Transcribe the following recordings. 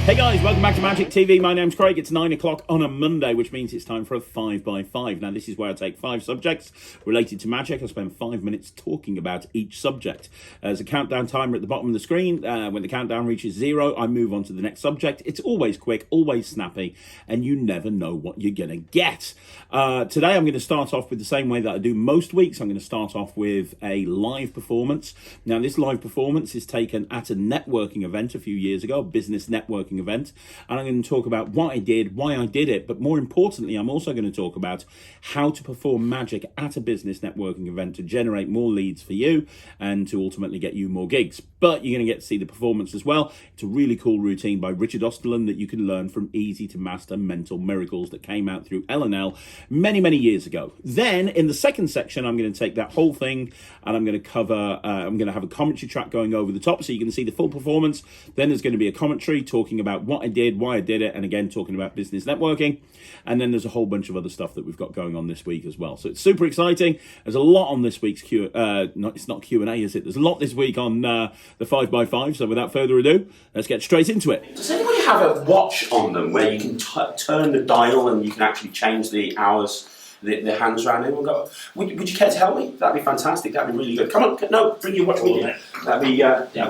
Hey guys, welcome back to Magic TV. My name's Craig. It's 9 o'clock on a Monday, which means it's time for a 5x5. Now, this is where I take 5 subjects related to magic. I spend 5 minutes talking about each subject. There's a countdown timer at the bottom of the screen. When the countdown reaches 0, I move on to the next subject. It's always quick, always snappy, and you never know what you're going to get. Today, I'm going to start off with the same way that I do most weeks. I'm going to start off with a live performance. Now, this live performance is taken at a networking event a few years ago, a business networking event, and I'm going to talk about what I did, why I did it, but more importantly, I'm also going to talk about how to perform magic at a business networking event to generate more leads for you and to ultimately get you more gigs. But you're going to get to see the performance as well. It's a really cool routine by Richard Osterlind that you can learn from Easy to Master Mental Miracles that came out through L&L many years ago. Then in the second section, I'm going to take that whole thing and I'm going to cover, I'm going to have a commentary track going over the top so you can see the full performance. Then there's going to be a commentary talking about what I did, why I did it, and again talking about business networking. And then there's a whole bunch of other stuff that we've got going on this week as well. So it's super exciting. There's a lot on this week's it's not Q&A, is it? There's a lot this week on the 5x5. So without further ado, let's get straight into it. Does anybody have a watch on them where you can turn the dial and you can actually change the hours, the hands around? Anyone got? Would you care to help me? That'd be fantastic. That'd be really good. Come on, no, bring your watch with you. That'd be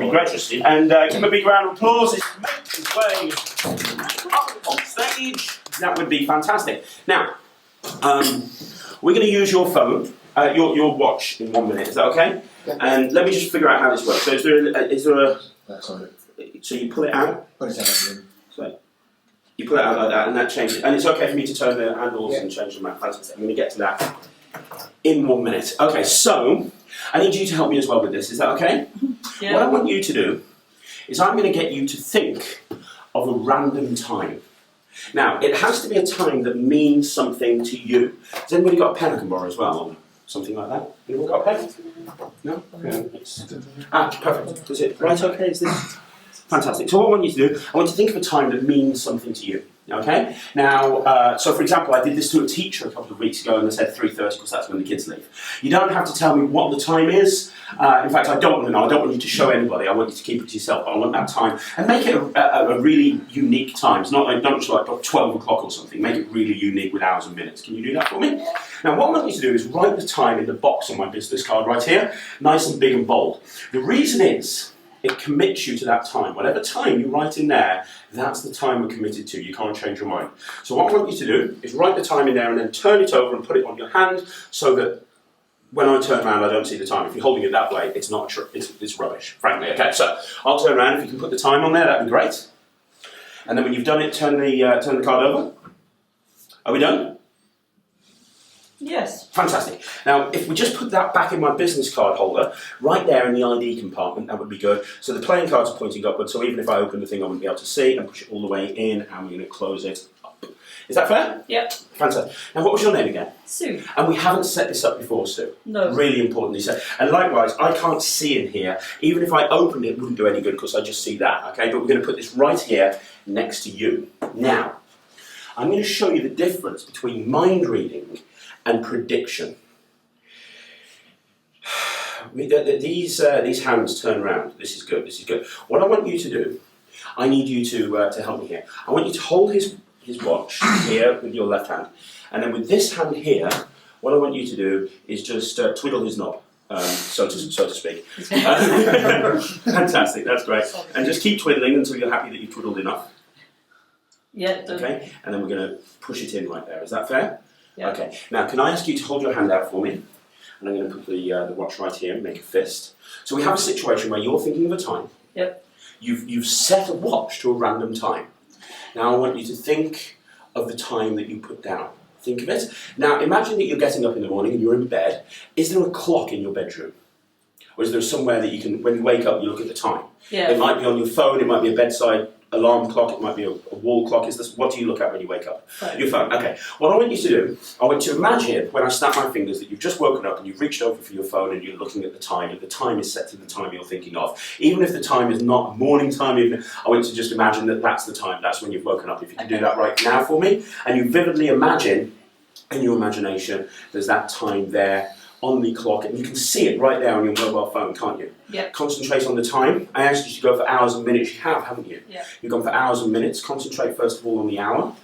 great. And give him a big round of applause. It's playing up on stage. That would be fantastic. Now, we're going to use your phone, your watch in 1 minute. Is that okay? Yeah. And let me just figure out how this works. So is there a? Sorry. So you pull it out. Put it out. So you pull it out like that, and that changes. And it's okay for me to turn the handles and change them out. Fantastic. I'm going to get to that in 1 minute. Okay. So I need you to help me as well with this. Is that okay? Yeah. What I want you to do is I'm going to get you to think of a random time. Now, it has to be a time that means something to you. Has anybody got a pen I can borrow as well? Or something like that? Anyone got a pen? No? Yeah, perfect. Is it right okay? Is this fantastic? So what I want you to do, I want you to think of a time that means something to you. Okay? Now, so for example, I did this to a teacher a couple of weeks ago and I said 3:30 because that's when the kids leave. You don't have to tell me what the time is. In fact, I don't want to know. I don't want you to show anybody. I want you to keep it to yourself. I want that time. And make it a really unique time. It's not like, don't just like 12 o'clock or something. Make it really unique with hours and minutes. Can you do that for me? Now, what I want you to do is write the time in the box on my business card right here. Nice and big and bold. The reason is, it commits you to that time. Whatever time you write in there, that's the time we're committed to. You can't change your mind. So what I want you to do is write the time in there and then turn it over and put it on your hand so that when I turn around, I don't see the time. If you're holding it that way, it's not true. It's rubbish, frankly. Okay, so I'll turn around. If you can put the time on there, that'd be great. And then when you've done it, turn the card over. Are we done? Yes. Fantastic. Now, if we just put that back in my business card holder, right there in the ID compartment, that would be good. So the playing cards are pointing upward, so even if I open the thing, I wouldn't be able to see, and push it all the way in, and we're going to close it up. Is that fair? Yep. Fantastic. Now, what was your name again? Sue. And we haven't set this up before, Sue. No. Really importantly said. And likewise, I can't see in here. Even if I opened it, it wouldn't do any good because I just see that, okay? But we're going to put this right here next to you. Now, I'm going to show you the difference between mind reading and prediction. These hands turn around. This is good. This is good. What I want you to do, I need you to help me here. I want you to hold his watch here with your left hand, and then with this hand here, what I want you to do is just twiddle his knob, so to speak. Fantastic. That's great. And just keep twiddling until you're happy that you've twiddled enough. Yeah. Okay. And then we're going to push it in right there. Is that fair? Yeah. Okay, now can I ask you to hold your hand out for me? And I'm going to put the watch right here and make a fist. So we have a situation where you're thinking of a time. Yep. You've set a watch to a random time. Now I want you to think of the time that you put down. Think of it. Now imagine that you're getting up in the morning and you're in bed. Is there a clock in your bedroom? Or is there somewhere that you can, when you wake up, you look at the time? Yeah. It might be on your phone, it might be a bedside alarm clock, it might be a wall clock. What do you look at when you wake up? Phone. Your phone. Okay. What I want you to do, I want you to imagine when I snap my fingers that you've just woken up and you've reached over for your phone and you're looking at the time, and the time is set to the time you're thinking of. Even if the time is not morning time, even I want you to just imagine that that's the time, that's when you've woken up. If you can do that right now for me, and you vividly imagine in your imagination there's that time there on the clock, and you can see it right there on your mobile phone, can't you? Yeah. Concentrate on the time. I asked you to go for hours and minutes. You have, haven't you? Yeah. You've gone for hours and minutes. Concentrate first of all on the hour.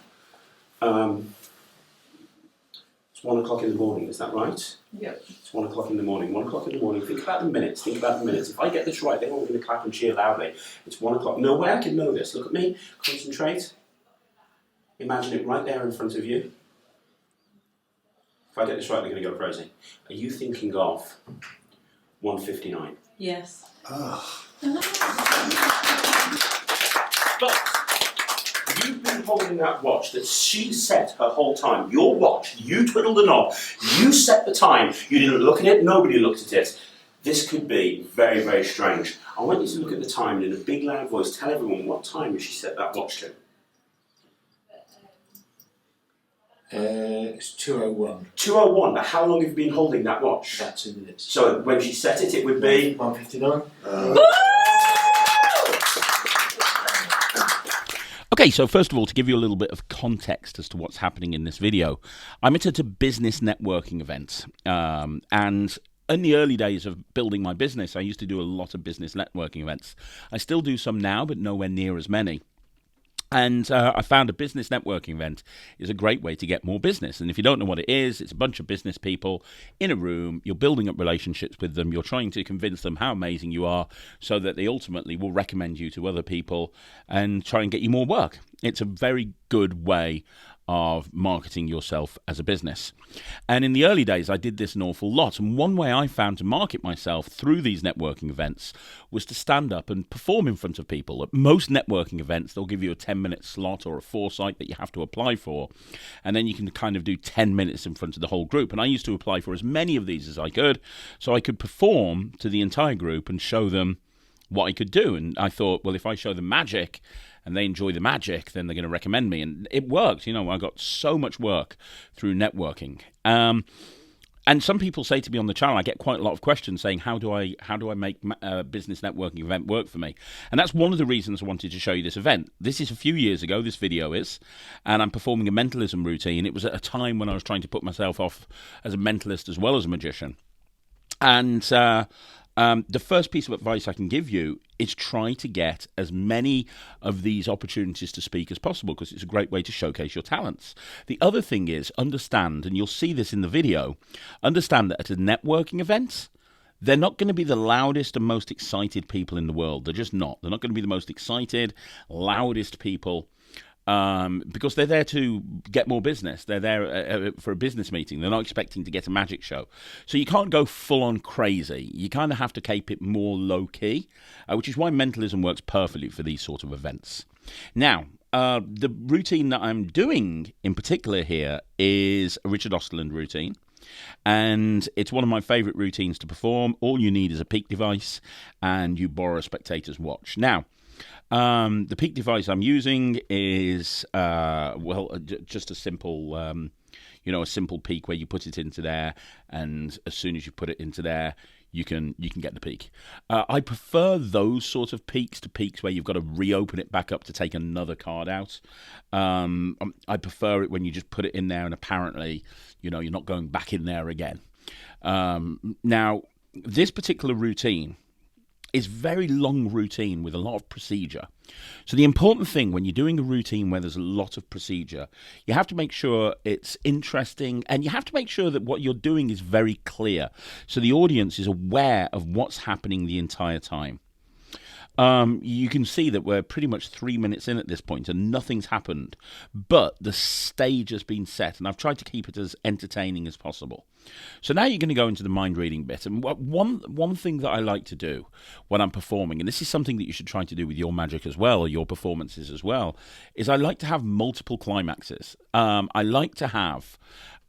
It's 1 o'clock in the morning, is that right? Yeah. It's 1 o'clock in the morning. 1 o'clock in the morning. Think about the minutes. Think about the minutes. If I get this right, they're all going to clap and cheer loudly. It's 1 o'clock. No way I can know this. Look at me. Concentrate. Imagine it right there in front of you. If I get this right, they're going to go crazy. Are you thinking of 1:59? Yes. But you've been holding that watch that she set her whole time. Your watch, you twiddled the knob, you set the time, you didn't look at it, nobody looked at it. This could be very, very strange. I want you to look at the time and in a big loud voice tell everyone what time she set that watch to. It's 2:01. 2:01, but how long have you been holding that watch? About 2 minutes. So when she set it, it would be... 1:59. Okay, so first of all, to give you a little bit of context as to what's happening in this video, I'm at a business networking event, and in the early days of building my business, I used to do a lot of business networking events. I still do some now, but nowhere near as many. And I found a business networking event is a great way to get more business. And if you don't know what it is, it's a bunch of business people in a room. You're building up relationships with them. You're trying to convince them how amazing you are so that they ultimately will recommend you to other people and try and get you more work. It's a very good way of marketing yourself as a business. And in the early days, I did this an awful lot. And one way I found to market myself through these networking events was to stand up and perform in front of people. At most networking events, they'll give you a 10-minute slot or a foresight that you have to apply for. And then you can kind of do 10 minutes in front of the whole group. And I used to apply for as many of these as I could, so I could perform to the entire group and show them what I could do. And I thought, well, if I show them magic and they enjoy the magic, then they're going to recommend me. And it worked. You know, I got so much work through networking. And some people say to me on the channel, I get quite a lot of questions saying, how do I make a business networking event work for me? And that's one of the reasons I wanted to show you this event. This is a few years ago, this video is, and I'm performing a mentalism routine. It was at a time when I was trying to put myself off as a mentalist as well as a magician. And the first piece of advice I can give you is try to get as many of these opportunities to speak as possible, because it's a great way to showcase your talents. The other thing is understand, and you'll see this in the video, understand that at a networking event, they're not going to be the loudest and most excited people in the world. They're just not. They're not going to be the most excited, loudest people. Because they're there to get more business. They're there for a business meeting. They're not expecting to get a magic show. So you can't go full on crazy. You kind of have to keep it more low key, which is why mentalism works perfectly for these sort of events. Now, the routine that I'm doing in particular here is a Richard Osterlind routine. And it's one of my favourite routines to perform. All you need is a peak device and you borrow a spectator's watch. Now, the peak device I'm using is, just a simple, a simple peak where you put it into there, and as soon as you put it into there, you can get the peak. I prefer those sort of peaks to peaks where you've got to reopen it back up to take another card out. I prefer it when you just put it in there and apparently, you're not going back in there again. Now, this particular routine is very long routine with a lot of procedure. So the important thing when you're doing a routine where there's a lot of procedure, you have to make sure it's interesting, and you have to make sure that what you're doing is very clear, so the audience is aware of what's happening the entire time. You can see that we're pretty much 3 minutes in at this point and nothing's happened, but the stage has been set, and I've tried to keep it as entertaining as possible. So now you're going to go into the mind reading bit, and one thing that I like to do when I'm performing, and this is something that you should try to do with your magic as well, or your performances as well, is I like to have multiple climaxes. I like to have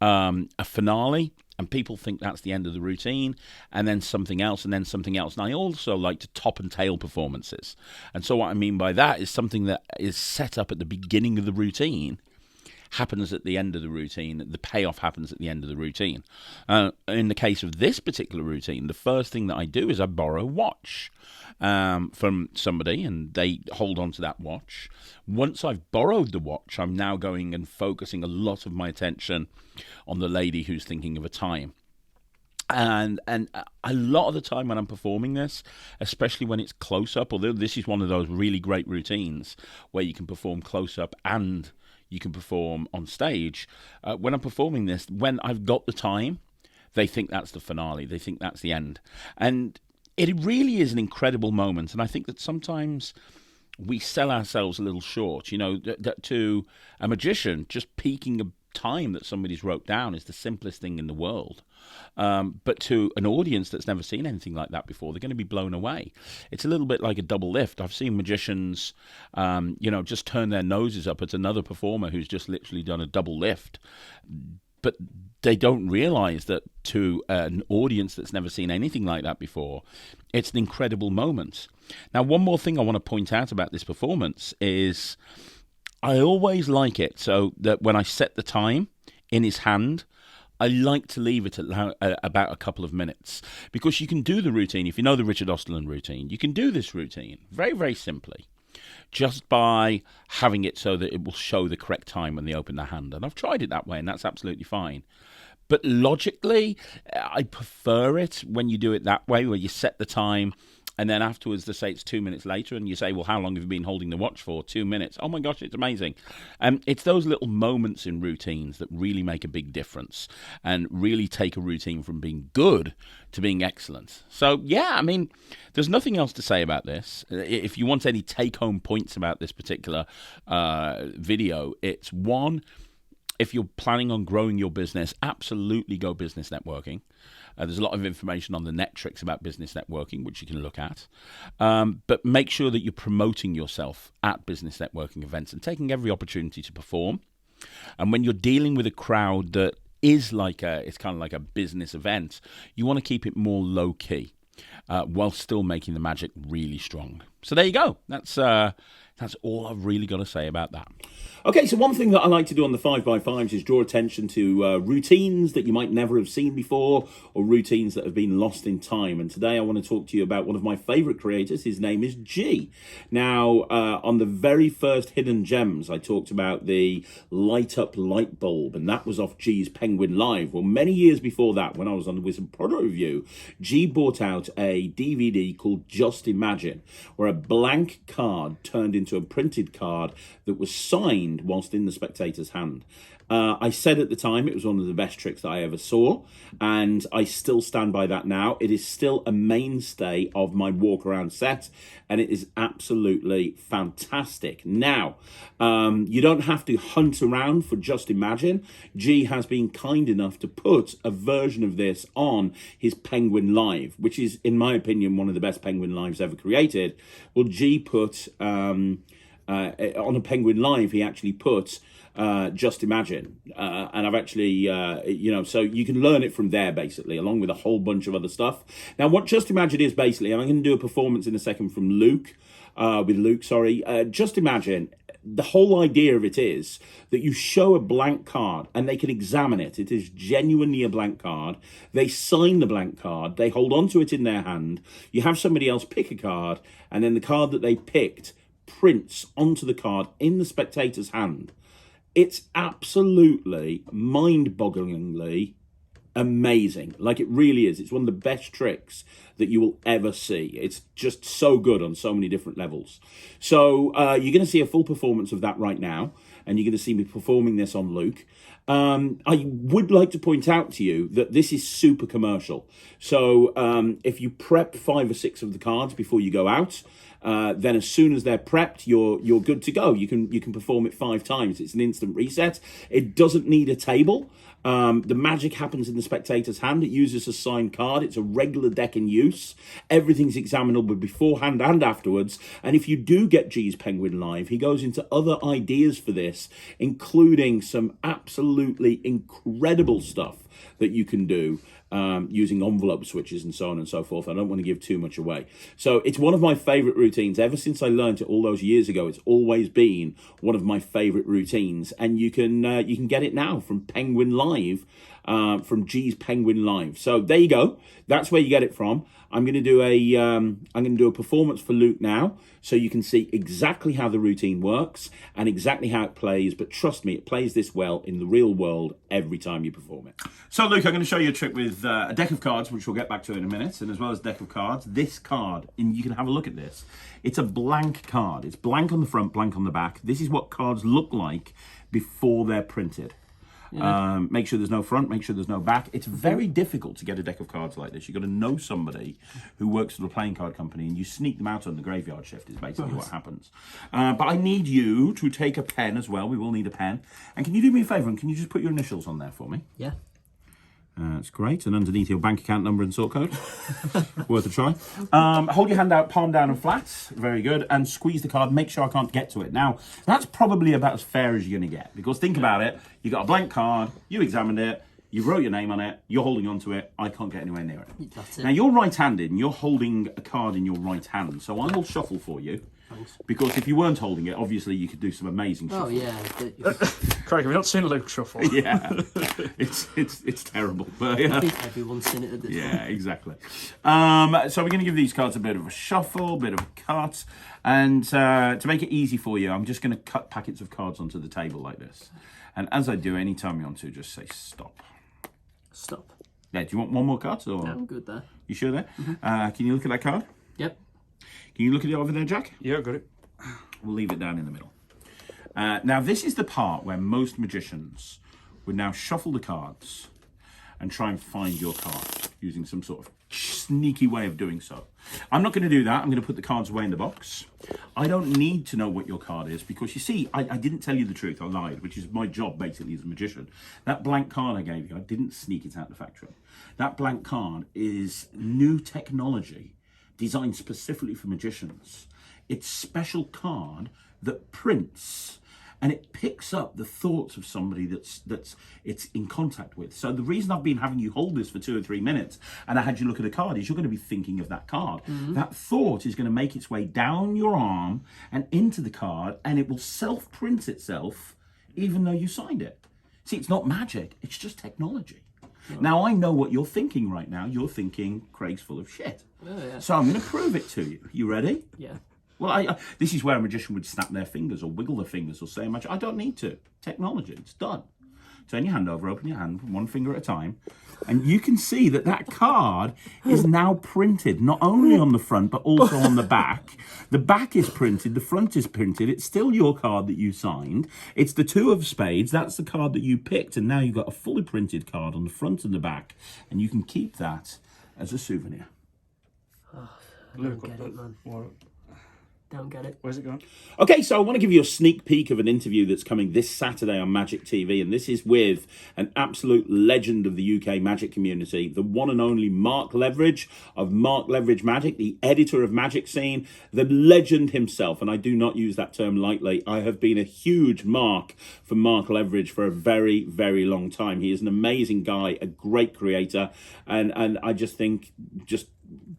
a finale, and people think that's the end of the routine, and then something else, and then something else. And I also like to top and tail performances. And so what I mean by that is something that is set up at the beginning of the routine happens at the end of the routine. The payoff happens at the end of the routine. In the case of this particular routine, the first thing that I do is I borrow a watch from somebody, and they hold on to that watch. Once I've borrowed the watch, I'm now going and focusing a lot of my attention on the lady who's thinking of a time. And a lot of the time when I'm performing this, especially when it's close up, although this is one of those really great routines where you can perform close up and you can perform on stage. When I'm performing this, when I've got the time, they think that's the finale. They think that's the end. And it really is an incredible moment. And I think that sometimes we sell ourselves a little short. You know, that to a magician, just peaking a time that somebody's wrote down is the simplest thing in the world. But to an audience that's never seen anything like that before, they're going to be blown away. It's a little bit like a double lift. I've seen magicians, just turn their noses up at another performer who's just literally done a double lift. But they don't realize that to an audience that's never seen anything like that before, it's an incredible moment. Now, one more thing I want to point out about this performance is I always like it so that when I set the time in his hand, I like to leave it at about a couple of minutes, because you can do the routine. If you know the Richard Osterlind routine, you can do this routine very, very simply just by having it so that it will show the correct time when they open their hand. And I've tried it that way, and that's absolutely fine. But logically, I prefer it when you do it that way, where you set the time, and then afterwards they say it's 2 minutes later, and you say, well, how long have you been holding the watch for? 2 minutes. Oh my gosh, it's amazing. It's those little moments in routines that really make a big difference and really take a routine from being good to being excellent. So yeah, I mean, there's nothing else to say about this. If you want any take-home points about this particular video, it's one, if you're planning on growing your business, absolutely go business networking. There's a lot of information on the net tricks about business networking, which you can look at. But make sure that you're promoting yourself at business networking events and taking every opportunity to perform. And when you're dealing with a crowd that is it's kind of like a business event, you want to keep it more low key while still making the magic really strong. So there you go. That's all I've really got to say about that. Okay, so one thing that I like to do on the 5x5s is draw attention to routines that you might never have seen before, or routines that have been lost in time. And today I want to talk to you about one of my favourite creators. His name is G. Now, on the very first Hidden Gems, I talked about the light up light bulb, and that was off G's Penguin Live. Well, many years before that, when I was on the Wizard Product Review, G brought out a DVD called Just Imagine, where a blank card turned into a printed card that was signed whilst in the spectator's hand. I said at the time it was one of the best tricks that I ever saw, and I still stand by that now. It is still a mainstay of my walk around set, and it is absolutely fantastic. Now, you don't have to hunt around for Just Imagine. G has been kind enough to put a version of this on his Penguin Live, which is, in my opinion, one of the best Penguin Lives ever created. Well, G put on a Penguin Live, he actually put Just Imagine, and I've actually so you can learn it from there, basically, along with a whole bunch of other stuff. Now, what Just Imagine is basically, and I'm going to do a performance in a second from Luke, Just Imagine, the whole idea of it is that you show a blank card and they can examine it. It is genuinely a blank card. They sign the blank card, they hold on to it in their hand, you have somebody else pick a card, and then the card that they picked prints onto the card in the spectator's hand. It's absolutely mind-bogglingly amazing. Like, it really is. It's one of the best tricks that you will ever see. It's just so good on so many different levels. So you're going to see a full performance of that right now, and you're going to see me performing this on Luke. I would like to point out to you that this is super commercial. So if you prep 5 or 6 of the cards before you go out, then as soon as they're prepped, you're good to go. You can perform it 5 times. It's an instant reset. It doesn't need a table. The magic happens in the spectator's hand. It uses a signed card. It's a regular deck in use. Everything's examinable beforehand and afterwards. And if you do get G's Penguin Live, he goes into other ideas for this, including some absolutely incredible stuff that you can do using envelope switches and so on and so forth. I don't want to give too much away. So it's one of my favorite routines. Ever since I learned it all those years ago, it's always been one of my favorite routines. And you can get it now from Penguin Live, from G's Penguin Live. So there you go. That's where you get it from. I'm going to do a performance for Luke now, so you can see exactly how the routine works and exactly how it plays. But trust me, it plays this well in the real world every time you perform it. So, Luke, I'm going to show you a trick with a deck of cards, which we'll get back to in a minute, and as well as deck of cards, this card, and you can have a look at this. It's a blank card. It's blank on the front, blank on the back. This is what cards look like before they're printed. Yeah. Make sure there's no front, make sure there's no back. It's very difficult to get a deck of cards like this. You've got to know somebody who works at a playing card company, and you sneak them out on the graveyard shift is basically what happens. But I need you to take a pen as well. We will need a pen. And can you do me a favour, and can you just put your initials on there for me? Yeah. That's great. And underneath your bank account number and sort code. Worth a try. Hold your hand out, palm down and flat. Very good. And squeeze the card. Make sure I can't get to it. Now, that's probably about as fair as you're going to get. Because think about it. You got a blank card. You examined it. You wrote your name on it. You're holding onto it. I can't get anywhere near it. That's it. Now, you're right-handed and you're holding a card in your right hand. So I will shuffle for you. Thanks. Because if you weren't holding it, obviously you could do some amazing Oh, shuffling. yeah. Craig, have you not seen Luke shuffle? Yeah, it's terrible. But, yeah. I think everyone's seen it at this point. Yeah, exactly. So we're going to give these cards a bit of a shuffle, bit of a cut, and to make it easy for you, I'm just going to cut packets of cards onto the table like this. And as I do, anytime you want to, just say stop. Stop. Yeah, do you want one more card? Or No, I'm good there. you sure there? Can you look at that card? Yep. Can you look at it over there, Jack? Yeah, got it. We'll leave it down in the middle. Now, this is the part where most magicians would now shuffle the cards and try and find your card using some sort of sneaky way of doing so. I'm not going to do that. I'm going to put the cards away in the box. I don't need to know what your card is because, you see, I didn't tell you the truth. I lied, which is my job, basically, as a magician. That blank card I gave you, I didn't sneak it out the factory. That blank card is new technology designed specifically for magicians. It's a special card that prints and it picks up the thoughts of somebody that's it's in contact with. So the reason I've been having you hold this for 2 or 3 minutes and I had you look at a card is you're going to be thinking of that card. That thought is going to make its way down your arm and into the card, and it will self-print itself even though you signed it. See, it's not magic, it's just technology. Now, I know what you're thinking right now. You're thinking Craig's full of shit. Oh, yeah. So I'm going to prove it to you. You ready? Yeah. Well, this is where a magician would snap their fingers or wiggle their fingers or say magic. I don't need to. Technology, it's done. Turn your hand over, open your hand, one finger at a time, and you can see that that card is now printed, not only on the front, but also on the back. The back is printed, the front is printed. It's still your card that you signed. It's the 2 of spades. That's the card that you picked, and now you've got a fully printed card on the front and the back, and you can keep that as a souvenir. Oh, I don't get it, man. What? Don't get it. Where's it gone? Okay, so I want to give you a sneak peek of an interview that's coming this Saturday on Magic TV, and this is with an absolute legend of the UK magic community, the one and only Mark Leveridge of Mark Leveridge Magic, the editor of Magic Scene, the legend himself, and I do not use that term lightly. I have been a huge mark for Mark Leveridge for a very, very long time. He is an amazing guy, a great creator, and I just think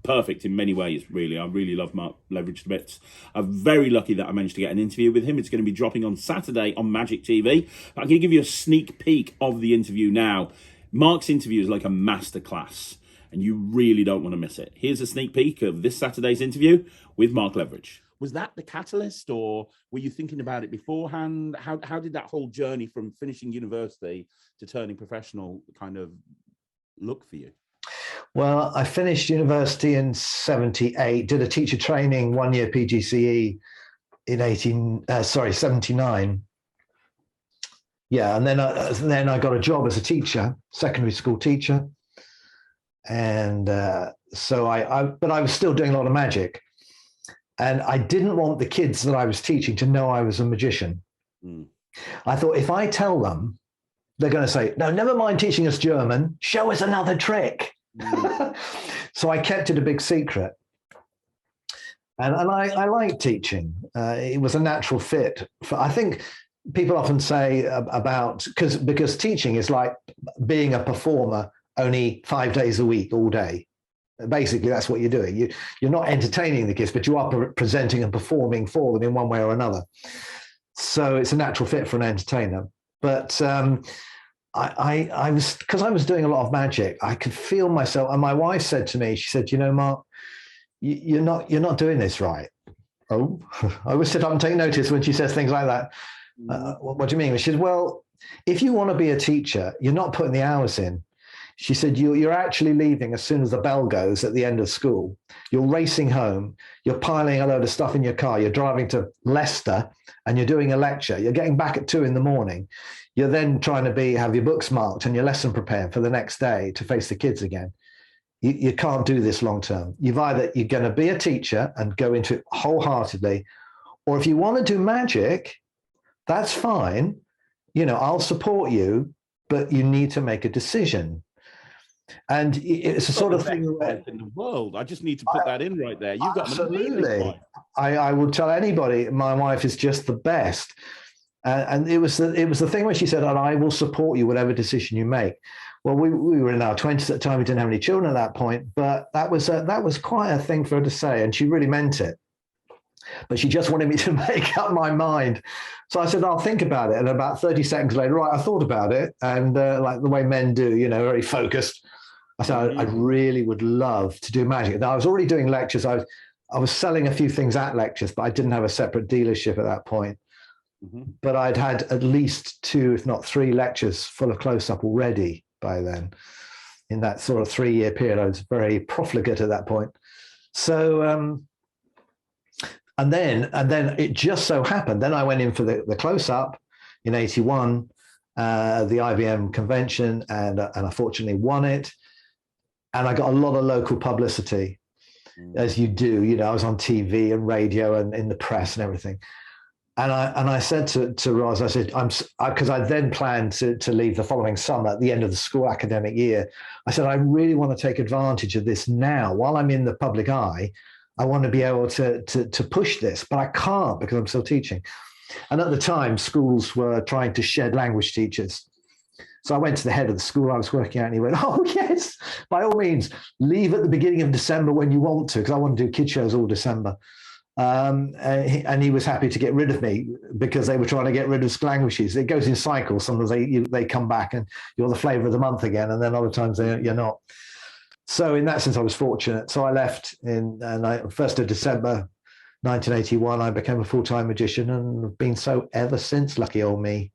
perfect in many ways, really. I really love Mark Leveridge to bits. I'm very lucky that I managed to get an interview with him. It's going to be dropping on Saturday on Magic TV. But I'm going to give you a sneak peek of the interview now. Mark's interview is like a masterclass, and you really don't want to miss it. Here's a sneak peek of this Saturday's interview with Mark Leveridge. Was that the catalyst, or were you thinking about it beforehand? How did that whole journey from finishing university to turning professional kind of look for you? Well, I finished university in 78, did a teacher training 1 year PGCE in 79. Yeah, and then I got a job as a teacher, secondary school teacher. And so but I was still doing a lot of magic. And I didn't want the kids that I was teaching to know I was a magician. I thought, if I tell them, they're going to say, no, never mind teaching us German, show us another trick. So I kept it a big secret. And I like teaching. It was a natural fit. I think people often say about, because teaching is like being a performer only 5 days a week, all day. Basically, that's what you're doing. You're not entertaining the kids, but you are presenting and performing for them in one way or another. So it's a natural fit for an entertainer. But I was, because I was doing a lot of magic, I could feel myself. And my wife said to me, she said, you know, Mark, you're not doing this right. Oh, I always sit up and take notice when she says things like that. What do you mean? She said, well, if you want to be a teacher, you're not putting the hours in. She said, you're actually leaving as soon as the bell goes at the end of school. You're racing home. You're piling a load of stuff in your car. You're driving to Leicester and you're doing a lecture. You're getting back at 2 a.m. You're then trying to have your books marked and your lesson prepared for the next day to face the kids again. You can't do this long term. You're going to be a teacher and go into it wholeheartedly, or if you want to do magic, that's fine. I'll support you, but you need to make a decision. And it's a sort of thing in the world. I just need to put that in right there. You've got absolutely. I would tell anybody, my wife is just the best. And it was the thing where she said, and I will support you whatever decision you make. Well, we were in our 20s at the time. We didn't have any children at that point, but that was quite a thing for her to say, and she really meant it. But she just wanted me to make up my mind. So I said, I'll think about it. And about 30 seconds later, right, I thought about it. And like the way men do, very focused. I said, I really would love to do magic. Now, I was already doing lectures. I was selling a few things at lectures, but I didn't have a separate dealership at that point. But I'd had at least 2, if not 3 lectures full of close-up already by then. In that sort of 3-year period, I was very profligate at that point. So, and then it just so happened, then I went in for the close-up in 81, the IBM convention, and I fortunately won it. And I got a lot of local publicity, as you do. I was on TV and radio and in the press and everything. And I said to Roz, I said, because I then planned to leave the following summer at the end of the school academic year. I said, I really want to take advantage of this now. While I'm in the public eye, I want to be able to push this, but I can't because I'm still teaching. And at the time, schools were trying to shed language teachers. So I went to the head of the school I was working at, and he went, oh, yes, by all means, leave at the beginning of December when you want to, because I want to do kid shows all December. And he was happy to get rid of me because they were trying to get rid of language teachers. It goes in cycles. Sometimes they come back and you're the flavour of the month again, and then other times you're not. So in that sense, I was fortunate. So I left and 1st of December 1981, I became a full-time magician and have been so ever since. Lucky old me.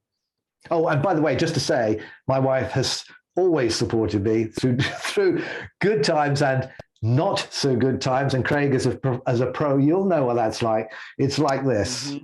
Oh, and by the way, just to say, my wife has always supported me through good times and not so good times. And Craig, as a pro, you'll know what that's like. It's like this.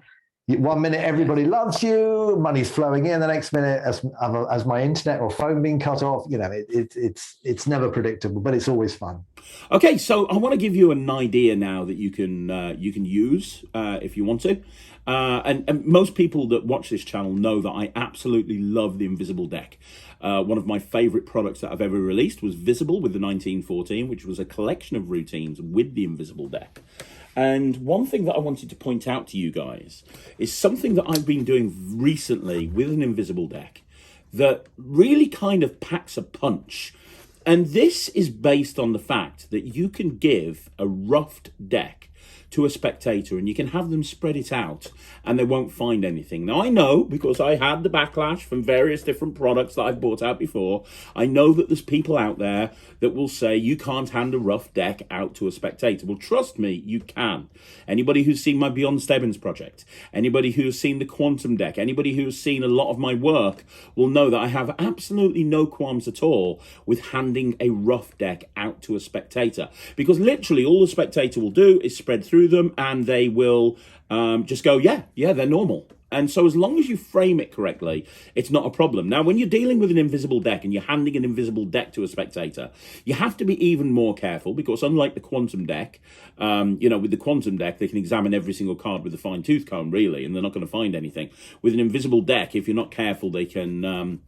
1 minute, everybody loves you, money's flowing in. The next minute, as my internet or phone being cut off, it's never predictable, but it's always fun. Okay, so I want to give you an idea now that you can use if you want to. And most people that watch this channel know that I absolutely love the Invisible Deck. One of my favourite products that I've ever released was Visible with the 1914, which was a collection of routines with the Invisible Deck. And one thing that I wanted to point out to you guys is something that I've been doing recently with an Invisible Deck that really kind of packs a punch. And this is based on the fact that you can give a roughed deck to a spectator and you can have them spread it out and they won't find anything. Now, I know, because I had the backlash from various different products that I've bought out before, I know that there's people out there that will say you can't hand a rough deck out to a spectator. Well, trust me, you can. Anybody who's seen my Beyond Stebbins project, anybody who's seen the Quantum Deck, anybody who's seen a lot of my work will know that I have absolutely no qualms at all with handing a rough deck out to a spectator, because literally all the spectator will do is spread through them and they will just go, yeah, they're normal. And so as long as you frame it correctly, it's not a problem. Now, when you're dealing with an invisible deck and you're handing an invisible deck to a spectator, you have to be even more careful, because unlike the Quantum Deck, with the Quantum Deck, they can examine every single card with a fine-tooth comb, really, and they're not going to find anything. With an invisible deck, if you're not careful, they can,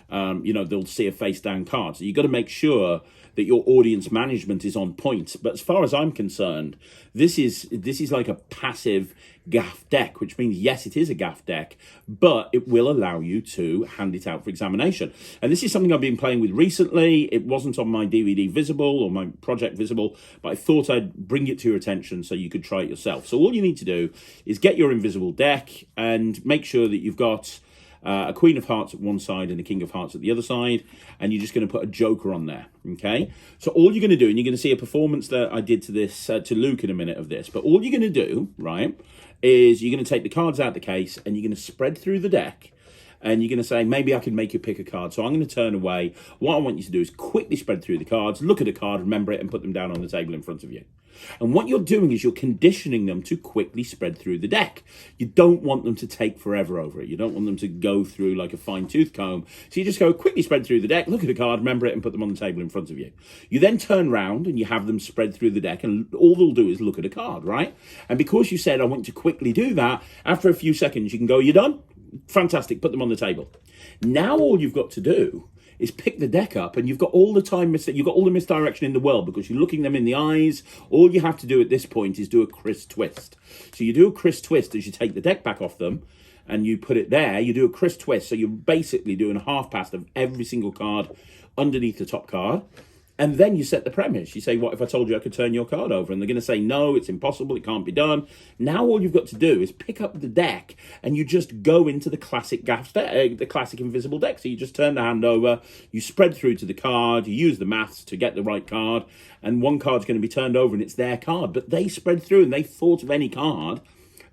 they'll see a face-down card. So you've got to make sure that your audience management is on point. But as far as I'm concerned, this is like a passive gaff deck, which means, yes, it is a gaff deck, but it will allow you to hand it out for examination. And this is something I've been playing with recently. It wasn't on my DVD Visible or my project Visible, but I thought I'd bring it to your attention so you could try it yourself. So all you need to do is get your invisible deck and make sure that you've got a Queen of Hearts at one side and a King of Hearts at the other side, and you're just going to put a Joker on there, okay? So all you're going to do, and you're going to see a performance that I did to this, to Luke in a minute of this, but all you're going to do, right, is you're going to take the cards out of the case and you're going to spread through the deck, and you're going to say, maybe I can make you pick a card. So I'm going to turn away. What I want you to do is quickly spread through the cards, look at a card, remember it, and put them down on the table in front of you. And what you're doing is you're conditioning them to quickly spread through the deck. You don't want them to take forever over it. You don't want them to go through like a fine-tooth comb. So you just go quickly spread through the deck, look at a card, remember it, and put them on the table in front of you. You then turn round and you have them spread through the deck, and all they'll do is look at a card, right? And because you said, I want to quickly do that, after a few seconds you can go, you done? Fantastic, put them on the table. Now all you've got to do is pick the deck up, and you've got all the time, you've got all the misdirection in the world because you're looking them in the eyes. All you have to do at this point is do a crisp twist. So you do a crisp twist as you take the deck back off them, and you put it there. You do a crisp twist, so you're basically doing a half pass of every single card underneath the top card. And then you set the premise. You say, what if I told you I could turn your card over? And they're going to say, no, it's impossible. It can't be done. Now all you've got to do is pick up the deck and you just go into the classic the classic invisible deck. So you just turn the hand over, you spread through to the card, you use the maths to get the right card, and one card's going to be turned over and it's their card. But they spread through and they thought of any card,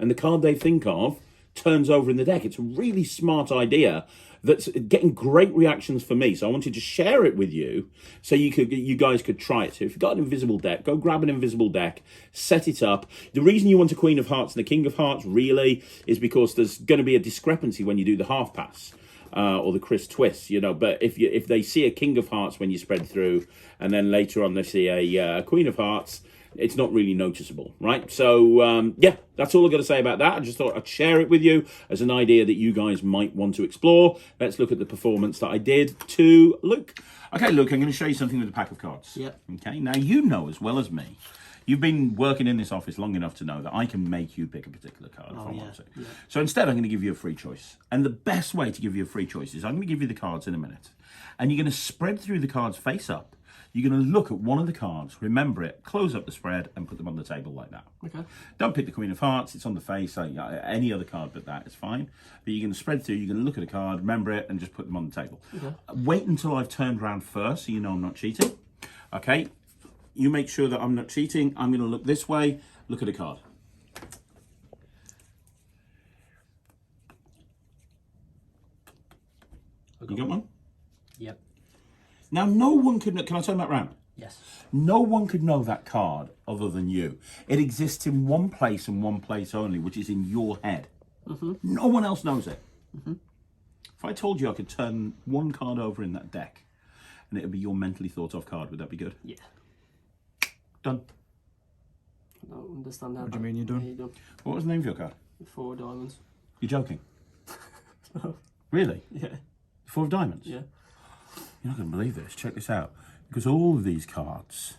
and the card they think of turns over in the deck. It's a really smart idea that's getting great reactions for me. So I wanted to share it with you so you guys could try it. So if you've got an invisible deck, go grab an invisible deck, set it up. The reason you want a Queen of Hearts and a King of Hearts really is because there's going to be a discrepancy when you do the half pass. Or the crisp twist, you know. But if they see a King of Hearts when you spread through, and then later on they see a Queen of Hearts, it's not really noticeable, right? So, yeah, that's all I've got to say about that. I just thought I'd share it with you as an idea that you guys might want to explore. Let's look at the performance that I did to Luke. Okay, Luke, I'm going to show you something with a pack of cards. Yep. Okay, now you know as well as me, you've been working in this office long enough to know that I can make you pick a particular card if I want to. Yeah. So instead, I'm going to give you a free choice. And the best way to give you a free choice is I'm going to give you the cards in a minute. And you're going to spread through the cards face up. You're going to look at one of the cards, remember it, close up the spread, and put them on the table like that. Okay. Don't pick the Queen of Hearts, it's on the face. Any other card but that is fine. But you're going to spread through, you're going to look at a card, remember it, and just put them on the table. Okay. Wait until I've turned around first so you know I'm not cheating. Okay? You make sure that I'm not cheating. I'm going to look this way, look at a card. You got one? Yep. Now, no one could know. Can I turn that round? Yes. No one could know that card other than you. It exists in one place and one place only, which is in your head. Mm-hmm. No one else knows it. Mm-hmm. If I told you I could turn one card over in that deck and it would be your mentally thought of card, would that be good? Yeah. Done. I don't understand that. What do you mean you're done? Yeah, you're done. What was the name of your card? 4 diamonds. You're joking? Really? Yeah. 4 of diamonds? Yeah. You're not going to believe this. Check this out. Because all of these cards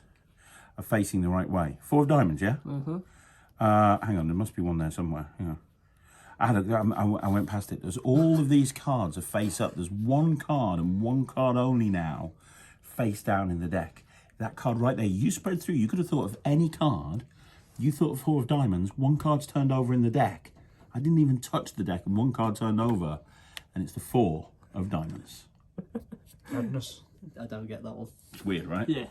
are facing the right way. 4 of diamonds, yeah? Mm-hmm. Hang on, there must be one there somewhere. Hang on. I went past it. There's all of these cards are face up. There's one card and one card only now face down in the deck. That card right there, you spread through. You could have thought of any card. You thought of 4 of diamonds. One card's turned over in the deck. I didn't even touch the deck, and one card turned over, and it's the 4 of diamonds. Madness. I don't get that one. It's weird, right? Yeah.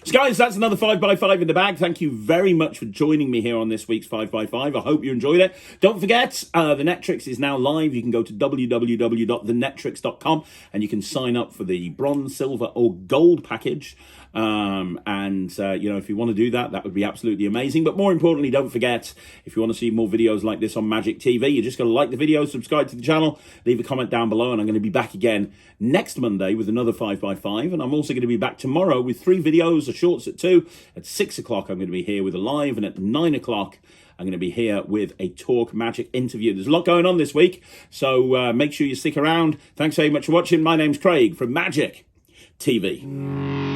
So guys, that's another 5x5 in the bag. Thank you very much for joining me here on this week's 5x5. I hope you enjoyed it. Don't forget, the Netrix is now live. You can go to www.thenetrix.com and you can sign up for the bronze, silver, or gold package. You know, if you want to do that, that would be absolutely amazing. But more importantly, don't forget, if you want to see more videos like this on Magic TV, you just got to like the video, subscribe to the channel, leave a comment down below, and I'm going to be back again next Monday with another 5x5. And I'm also going to be back tomorrow with 3 videos, a shorts at 2. At 6 o'clock, I'm going to be here with a live, and at 9 o'clock, I'm going to be here with a Talk Magic interview. There's a lot going on this week, so make sure you stick around. Thanks very much for watching. My name's Craig from Magic TV.